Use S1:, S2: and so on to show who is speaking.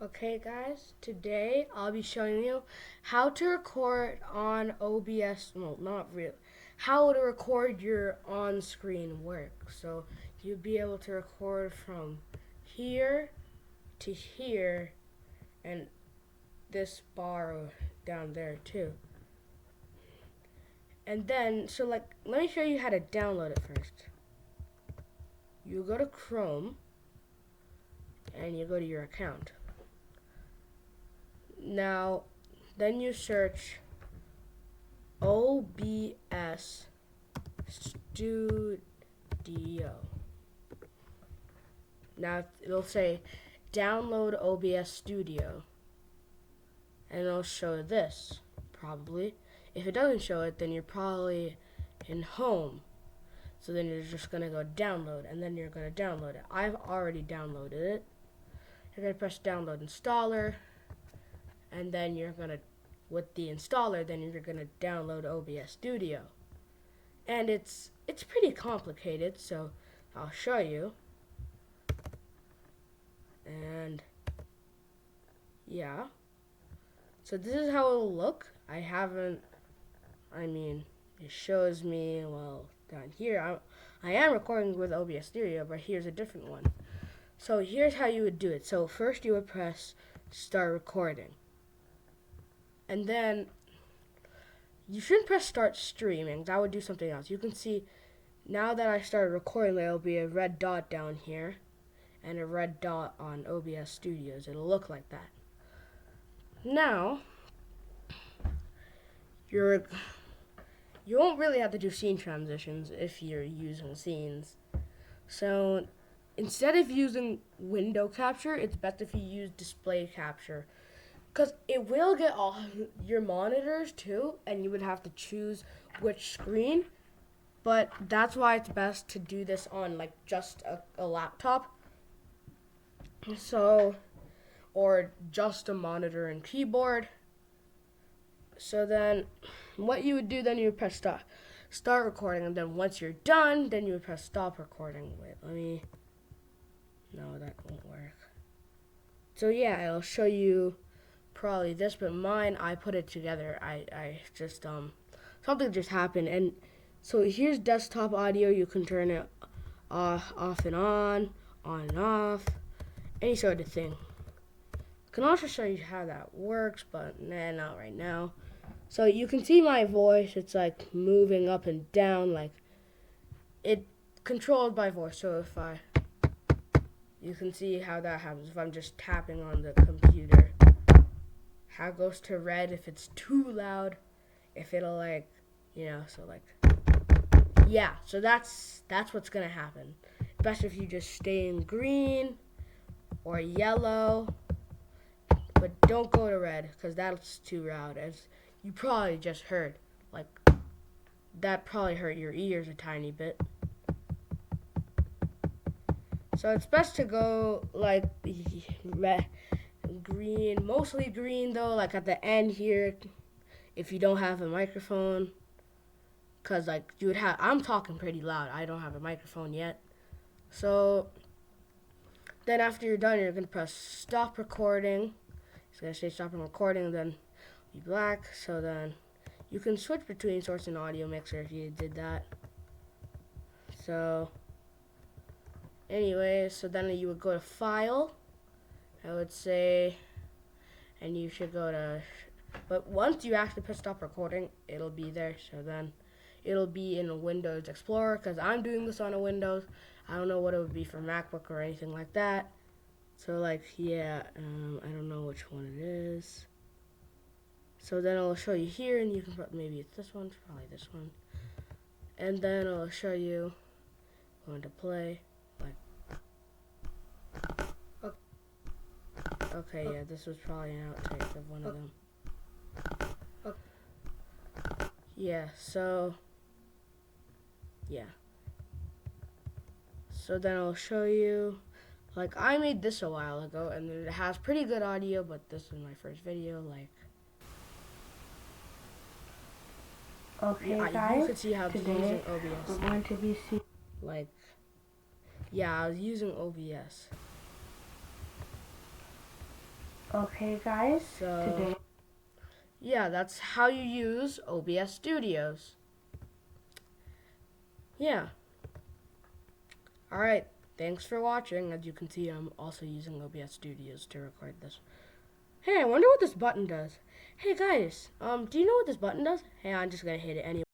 S1: Okay guys, today I'll be showing you how to record on OBS, well not real, how to record your on-screen work. So you'll be able to record from here to here and this bar down there too. And then, let me show you how to download it first. You go to Chrome and you go to your account. Now, then you search OBS Studio. Now it'll say download OBS Studio, and it'll show this probably. If it doesn't show it, then you're probably in home. So then you're just gonna go download, and then you're gonna download it. I've already downloaded it. You're gonna press download installer. And then you're gonna, with the installer, then you're gonna download OBS Studio. And it's pretty complicated, so I'll show you. And yeah, so this is how it'll look. It shows me, well, down here, I am recording with OBS Studio, but here's a different one. So here's how you would do it. So first you would press start recording. And then you shouldn't press start streaming. That would do something else. You can see now that I started recording, there will be a red dot down here and a red dot on OBS Studios. It'll look like that. Now, you won't really have to do scene transitions if you're using scenes. So instead of using window capture, it's best if you use display capture. Because it will get all your monitors too, and you would have to choose which screen. But that's why it's best to do this on like just a laptop. So, or just a monitor and keyboard. So then what you would do, then you would press start recording, and then once you're done, then you would press stop recording. Wait, no, that won't work. So yeah, I'll show you probably this, but mine, I put it together. I just something just happened, and so here's desktop audio. You can turn it off and on and off, any sort of thing. I can also show you how that works, but not right now. So you can see my voice. It's like moving up and down, like it controlled by voice. So you can see how that happens if I'm just tapping on the computer. How it goes to red if it's too loud, if it'll yeah, so that's what's gonna happen. Best if you just stay in green or yellow, but don't go to red because that's too loud, as you probably just heard. Like, that probably hurt your ears a tiny bit. So it's best to go like red, green, mostly green though, like at the end here, if you don't have a microphone, because like you would have, I'm talking pretty loud, I don't have a microphone yet. So then after you're done, you're going to press stop recording. It's going to say stop recording, then be black. So then you can switch between source and audio mixer if you did that. So anyway, so then you would go to file, I would say, and you should go to, but once you actually press stop recording, it'll be there. So then it'll be in a Windows Explorer, because I'm doing this on a Windows. I don't know what it would be for MacBook or anything like that. So like, yeah, I don't know which one it is. So then I'll show you here, and you can, maybe it's this one, probably this one. And then I'll show you going to play, like, okay, yeah, this was probably an outtake of one of them. Yeah, so, yeah. So then I'll show you, like, I made this a while ago, and it has pretty good audio, but this is my first video, like.
S2: Okay,
S1: yeah,
S2: guys,
S1: you can see how
S2: today
S1: using OBS.
S2: we're going to be seeing,
S1: Like, yeah, I was using OBS.
S2: Okay, guys.
S1: So,
S2: Today.
S1: yeah, that's how you use OBS Studios. Yeah. Alright, thanks for watching. As you can see, I'm also using OBS Studios to record this. Hey, I wonder what this button does. Hey guys, do you know what this button does? Hey, I'm just gonna hit it anyway.